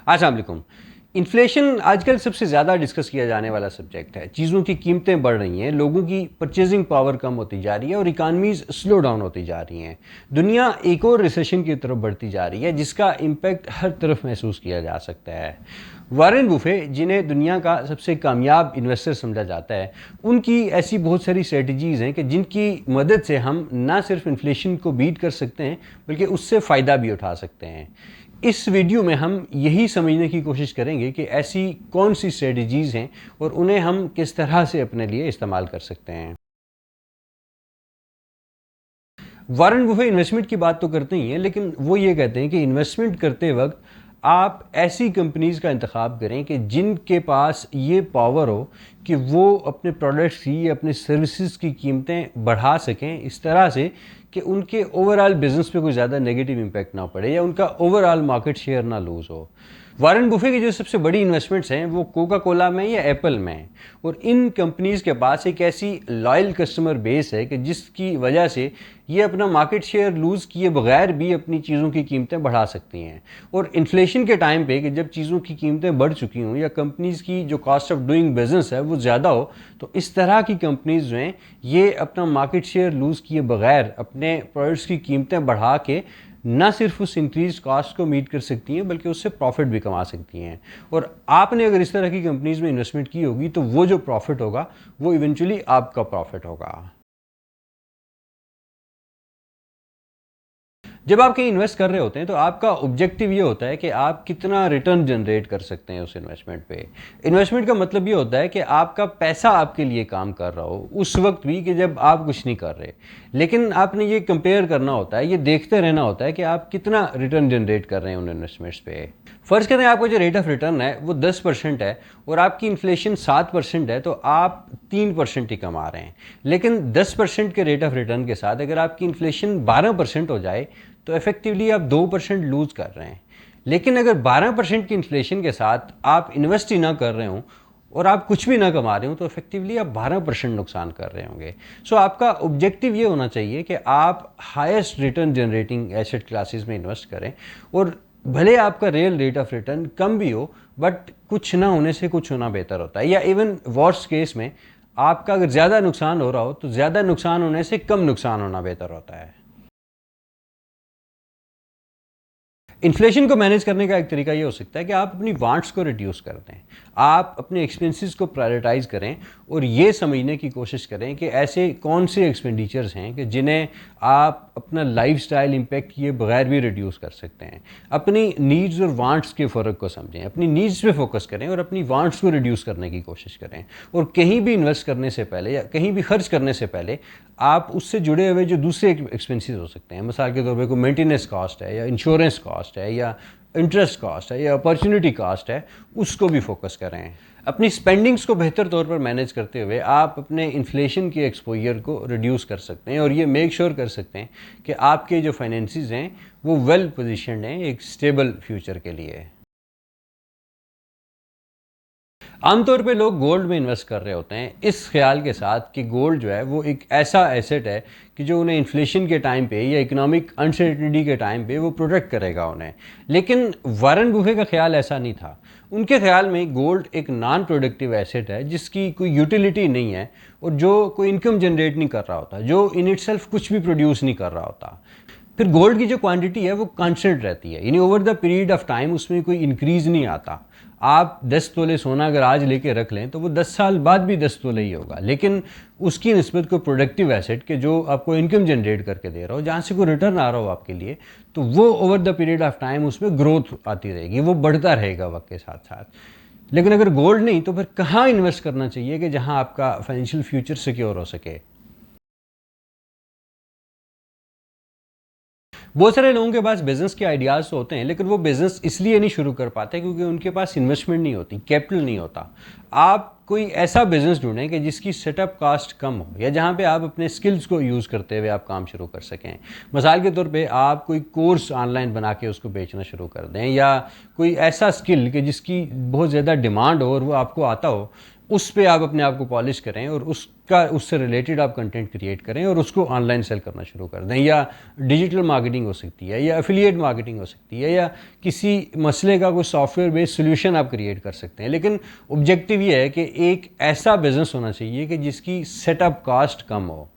अस्सलाम वालेकुम। इन्फ्लेशन आजकल सबसे ज़्यादा डिस्कस किया जाने वाला सब्जेक्ट है। चीज़ों की कीमतें बढ़ रही हैं, लोगों की परचेजिंग पावर कम होती जा रही है और इकानमीज़ स्लो डाउन होती जा रही हैं। दुनिया एक और रिसेशन की तरफ बढ़ती जा रही है जिसका इम्पैक्ट हर तरफ महसूस किया जा सकता है। वॉरेन बुफे, जिन्हें दुनिया का सबसे कामयाब इन्वेस्टर समझा जाता है, उनकी ऐसी बहुत सारी स्ट्रेटजीज़ हैं कि जिनकी मदद से हम ना सिर्फ इन्फ्लेशन को बीट कर सकते हैं बल्कि उससे फ़ायदा भी उठा सकते हैं। इस वीडियो में हम यही समझने की कोशिश करेंगे कि ऐसी कौन सी स्ट्रेटजीज़ हैं और उन्हें हम किस तरह से अपने लिए इस्तेमाल कर सकते हैं। वॉरेन बुफे इन्वेस्टमेंट की बात तो करते ही हैं, लेकिन वो ये कहते हैं कि इन्वेस्टमेंट करते वक्त आप ऐसी कंपनीज़ का इंतखाब करें कि जिनके पास ये पावर हो कि वो अपने प्रोडक्ट्स की या अपने सर्विसेज की कीमतें बढ़ा सकें इस तरह से कि उनके ओवरऑल बिजनेस पे कोई ज़्यादा नेगेटिव इम्पैक्ट ना पड़े या उनका ओवरऑल मार्केट शेयर ना लूज़ हो। वॉरेन बुफे की जो सबसे बड़ी इन्वेस्टमेंट्स हैं वो कोका कोला में या एप्पल में हैं और इन कंपनीज़ के पास एक ऐसी लॉयल कस्टमर बेस है कि जिसकी वजह से ये अपना मार्केट शेयर लूज़ किए बगैर भी अपनी चीज़ों की कीमतें बढ़ा सकती हैं। और इन्फ्लेशन के टाइम पे कि जब चीज़ों की कीमतें बढ़ चुकी हों या कंपनीज़ की जो कॉस्ट ऑफ डूइंग बिजनेस है वो ज़्यादा हो, तो इस तरह की कंपनीज़ जो हैं ये अपना मार्केट शेयर लूज़ किए बगैर अपने प्रोडक्ट्स की कीमतें बढ़ा के ना सिर्फ उस इंक्रीज कॉस्ट को मीट कर सकती हैं बल्कि उससे प्रॉफिट भी कमा सकती हैं। और आपने अगर इस तरह की कंपनीज में इन्वेस्टमेंट की होगी तो वो जो प्रॉफिट होगा वो इवेंचुअली आपका प्रॉफिट होगा। जब आप कहीं इन्वेस्ट कर रहे होते हैं तो आपका ऑब्जेक्टिव ये होता है कि आप कितना रिटर्न जनरेट कर सकते हैं उस इन्वेस्टमेंट पे। इन्वेस्टमेंट का मतलब ये होता है कि आपका पैसा आपके लिए काम कर रहा हो उस वक्त भी कि जब आप कुछ नहीं कर रहे, लेकिन आपने ये कंपेयर करना होता है, ये देखते रहना होता है कि आप कितना रिटर्न जनरेट कर रहे हैं उन इन्वेस्टमेंट्स पे। फर्ज करें आपका जो रेट ऑफ रिटर्न है वो 10% है और आपकी इन्फ्लेशन 7% है, तो आप 3% ही कमा रहे हैं। लेकिन 10% के रेट ऑफ रिटर्न के साथ अगर आपकी इन्फ्लेशन 12% हो जाए तो इफेक्टिवली आप 2% लूज कर रहे हैं। लेकिन अगर 12% की इन्फ्लेशन के साथ आप इन्वेस्ट ही ना कर रहे हो और आप कुछ भी ना कमा रहे हो तो इफेक्टिवली आप 12% नुकसान कर रहे होंगे। सो आपका ऑब्जेक्टिव ये होना चाहिए कि आप highest return generating asset classes में इन्वेस्ट करें और भले आपका रियल रेट ऑफ रिटर्न कम भी हो बट कुछ ना होने से कुछ होना बेहतर होता है। या इवन वर्स्ट केस में आपका अगर ज़्यादा नुकसान हो रहा हो तो ज़्यादा नुकसान होने से कम नुकसान होना बेहतर होता है। इन्फ्लेशन को मैनेज करने का एक तरीका ये हो सकता है कि आप अपनी वांट्स को रिड्यूस कर दें, आप अपने एक्सपेंसेस को प्रायोरिटाइज करें और ये समझने की कोशिश करें कि ऐसे कौन से एक्सपेंडिचर्स हैं कि जिन्हें आप अपना लाइफस्टाइल इम्पैक्ट किए बगैर भी रिड्यूस कर सकते हैं। अपनी नीड्स और वांट्स के फ़र्क को समझें, अपनी नीड्स पे फोकस करें और अपनी वांट्स को रिड्यूस करने की कोशिश करें। और कहीं भी इन्वेस्ट करने से पहले या कहीं भी खर्च करने से पहले आप उससे जुड़े हुए जो दूसरे एक्सपेंसेस हो सकते हैं, मिसाल के तौर पे कोई मेंटेनेंस कॉस्ट है या इंश्योरेंस कॉस्ट है या इंटरेस्ट कॉस्ट है या अपॉर्चुनिटी कॉस्ट है, उसको भी फोकस करें। अपनी स्पेंडिंग्स को बेहतर तौर पर मैनेज करते हुए आप अपने इन्फ्लेशन के एक्सपोजर को रिड्यूस कर सकते हैं और ये मेक श्योर कर सकते हैं कि आपके जो फाइनेंसिस हैं वो वेल पोजीशन्ड हैं एक स्टेबल फ्यूचर के लिए। आमतौर पे लोग गोल्ड में इन्वेस्ट कर रहे होते हैं इस ख्याल के साथ कि गोल्ड जो है वो एक ऐसा एसेट है कि जो उन्हें इन्फ्लेशन के टाइम पे या इकोनॉमिक अनसर्टेनिटी के टाइम पे वो प्रोटेक्ट करेगा उन्हें। लेकिन वॉरेन बुफे का ख्याल ऐसा नहीं था। उनके ख्याल में गोल्ड एक नॉन प्रोडक्टिव एसेट है जिसकी कोई यूटिलिटी नहीं है और जो कोई इनकम जनरेट नहीं कर रहा होता, जो इन इटसेल्फ कुछ भी प्रोड्यूस नहीं कर रहा होता। फिर गोल्ड की जो क्वांटिटी है वो कांस्टेंट रहती है, यानी over the period of time उसमें कोई इंक्रीज नहीं आता। आप 10 तोले सोना अगर आज लेके रख लें तो वो 10 साल बाद भी 10 तोले ही होगा, लेकिन उसकी निस्बत को प्रोडक्टिव एसेट के जो आपको इनकम जनरेट करके दे रहा हो, जहाँ से कोई रिटर्न आ रहा हो आपके लिए, तो वो over the period of time उसमें ग्रोथ आती रहेगी, वो बढ़ता रहेगा वक्त के साथ साथ। लेकिन अगर गोल्ड नहीं तो फिर कहाँ इन्वेस्ट करना चाहिए कि जहाँ आपका फाइनेंशियल फ्यूचर सिक्योर हो सके। बहुत सारे लोगों के पास बिजनेस के आइडियाज़ तो होते हैं लेकिन वो बिजनेस इसलिए नहीं शुरू कर पाते क्योंकि उनके पास इन्वेस्टमेंट नहीं होती, कैपिटल नहीं होता। आप कोई ऐसा बिजनेस ढूंढें कि जिसकी सेटअप कास्ट कम हो या जहाँ पे आप अपने स्किल्स को यूज़ करते हुए आप काम शुरू कर सकें। मिसाल के तौर पे आप कोई कोर्स ऑनलाइन बना के उसको बेचना शुरू कर दें या कोई ऐसा स्किल कि जिसकी बहुत ज़्यादा डिमांड हो और वो आपको आता हो, उस पर आप अपने आप को पॉलिश करें और उस का उससे रिलेटेड आप कंटेंट क्रिएट करें और उसको ऑनलाइन सेल करना शुरू कर दें, या डिजिटल मार्केटिंग हो सकती है, या एफिलिएट मार्केटिंग हो सकती है, या किसी मसले का कोई सॉफ्टवेयर बेस्ड सोल्यूशन आप क्रिएट कर सकते हैं। लेकिन ऑब्जेक्टिव ये है कि एक ऐसा बिजनेस होना चाहिए कि जिसकी सेटअप कॉस्ट कम हो।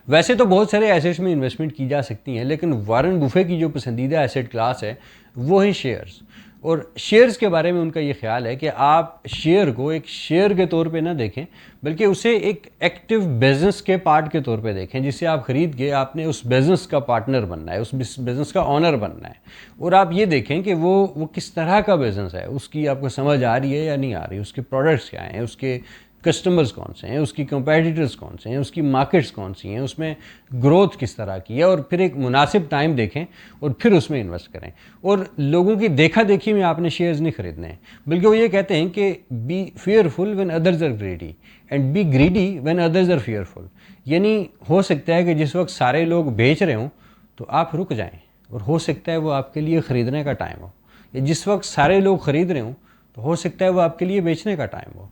वैसे तो बहुत सारे एसेट्स में इन्वेस्टमेंट की जा सकती हैं, लेकिन वॉरेन बुफे की जो पसंदीदा एसेट क्लास है वो है शेयर्स। और शेयर्स के बारे में उनका ये ख्याल है कि आप शेयर को एक शेयर के तौर पे ना देखें, बल्कि उसे एक एक्टिव बिजनेस के पार्ट के तौर पे देखें, जिसे आप ख़रीद के आपने उस बिज़नेस का पार्टनर बनना है, उस बिज़नेस का ऑनर बनना है। और आप ये देखें कि वो किस तरह का बिज़नेस है, उसकी आपको समझ आ रही है या नहीं आ रही, उसके प्रोडक्ट्स क्या हैं, उसके कस्टमर्स कौन से हैं, उसकी कंपेटिटर्स कौन से हैं, उसकी मार्केट्स कौन सी हैं, उसमें ग्रोथ किस तरह की है, और फिर एक मुनासिब टाइम देखें और फिर उसमें इन्वेस्ट करें। और लोगों की देखा देखी में आपने शेयर्स नहीं खरीदने हैं, बल्कि वो ये कहते हैं कि be fearful when others are greedy and be greedy when others are fearful. यानी हो सकता है कि जिस वक्त सारे लोग बेच रहे हों तो आप रुक जाएं, और हो सकता है वो आपके लिए ख़रीदने का टाइम हो, या जिस वक्त सारे लोग ख़रीद रहे हों तो हो सकता है वो आपके लिए बेचने का टाइम हो।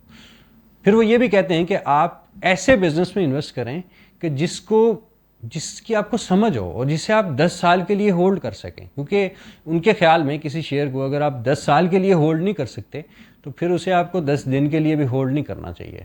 फिर वो ये भी कहते हैं कि आप ऐसे बिजनेस में इन्वेस्ट करें कि जिसकी आपको समझ हो और जिसे आप 10 साल के लिए होल्ड कर सकें, क्योंकि उनके ख्याल में किसी शेयर को अगर आप 10 साल के लिए होल्ड नहीं कर सकते तो फिर उसे आपको 10 दिन के लिए भी होल्ड नहीं करना चाहिए।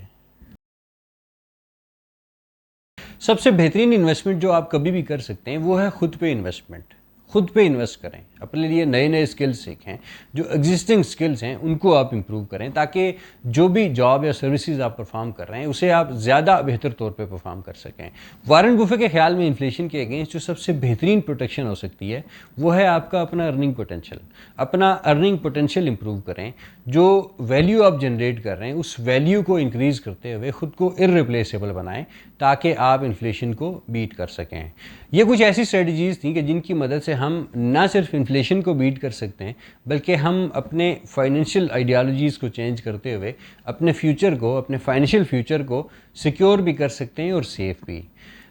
सबसे बेहतरीन इन्वेस्टमेंट जो आप कभी भी कर सकते हैं वो है खुद पे इन्वेस्टमेंट। खुद पे इन्वेस्ट करें, अपने लिए नए नए स्किल्स सीखें, जो एग्जिस्टिंग स्किल्स हैं उनको आप इम्प्रूव करें, ताकि जो भी जॉब या सर्विसेज आप परफॉर्म कर रहे हैं उसे आप ज़्यादा बेहतर तौर पे परफॉर्म कर सकें। वॉरेन बुफे के ख्याल में इन्फ्लेशन के अगेंस्ट जो सबसे बेहतरीन प्रोटेक्शन हो सकती है वो है आपका अपना अर्निंग पोटेंशियल। अपना अर्निंग पोटेंशियल इम्प्रूव करें, जो वैल्यू आप जनरेट कर रहे हैं उस वैल्यू को इंक्रीज़ करते हुए ख़ुद को इररिप्लेसेबल बनाएं, ताकि आप इन्फ्लेशन को बीट कर सकें। ये कुछ ऐसी स्ट्रेटजीज़ थी कि जिनकी मदद से हम ना सिर्फ इन्फ्लेशन को बीट कर सकते हैं, बल्कि हम अपने फाइनेंशियल आइडियालॉजीज़ को चेंज करते हुए अपने फ्यूचर को, अपने फाइनेंशियल फ्यूचर को सिक्योर भी कर सकते हैं और सेफ भी।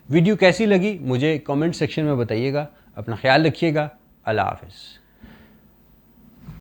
वीडियो कैसी लगी मुझे कमेंट सेक्शन में बताइएगा। अपना ख्याल रखिएगा। अल्लाह हाफ़िज़।